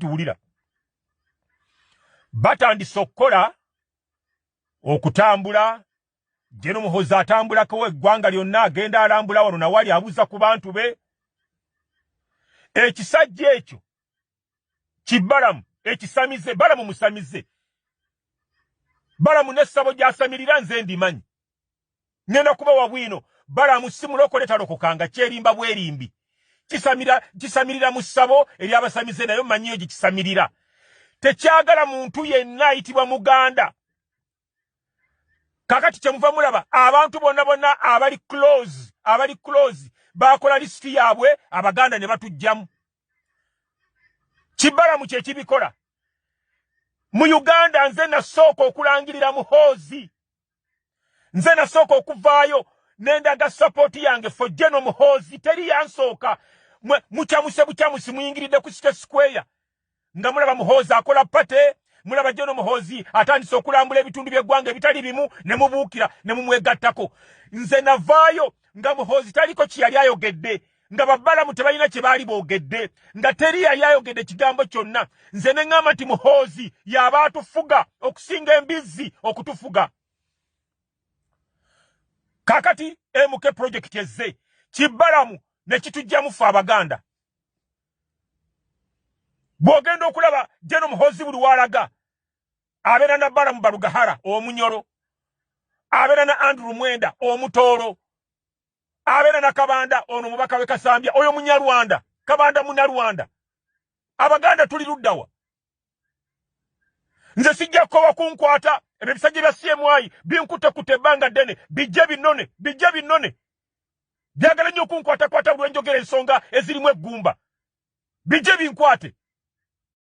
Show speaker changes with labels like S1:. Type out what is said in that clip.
S1: tuulira batandise okukola okutambula Jeno Muhoozi atambulako eggwanga lyonna agenda alambula wano nawali abuza ku bantu be ekisajja ekyo kibalamu ekisamize Balamu musamize Balamu n'essabo gy'asamirira nze ndimanyi ngenda kuba wabwino Balamu simulokole talokokanga kyerimba bwerimbi kisamirira mu ssabo eri abasamize nayo manyiyo gikisamirira tekyagala muntu yenna ayitibwa muganda kakati kyemuva mulaba abantu bonna abali close bakola listi yaabwe abaganda ne batujjamu Kibalamu kye kibikola mu Uganda nze nasooka okulangirira Muhoozi nze nasooka okuvaayo nendaga support yange for Jeno Muhoozi teri yansooka mukyamuse bucyamusi muyingiridde ku City Square nga mulaba Muhoozi akola pate mulaba Jeno Muhoozi atandise okulambula ebitundu by'eggwanga ebitali bimu ne mubuukira ne mumwegattako nze navaayo nga Muhoozi taliko kiyali ayogedde nga Balamu tebalina kye baali boogedde nga teri yali ayogedde kigambo kyonna nze ne ŋŋamba nti Muhoozi y'aba atufuga okusinga embizzi okutufuga kakati MK project ezze Kibalamu ne kitujjamu ffe abaganda bw'ogenda okulaba Jeno Muhoozi buli walaga abeera na Balamu Balugahara omunyoro abeera na Andrew Mwenda omutoolo abeera na Kabanda ono mubaka we Kasambya oyo munyarwanda Kabanda munyarwanda abaganda tuli luddawa nze sijja kukoba kunkwata ebyo ebisajja bya CMI binkutte ebbanga ddene bijje binnone byagala nnyo kunkwatakwata buli enjogera ensonga ezirimu eggumba bijje binkwate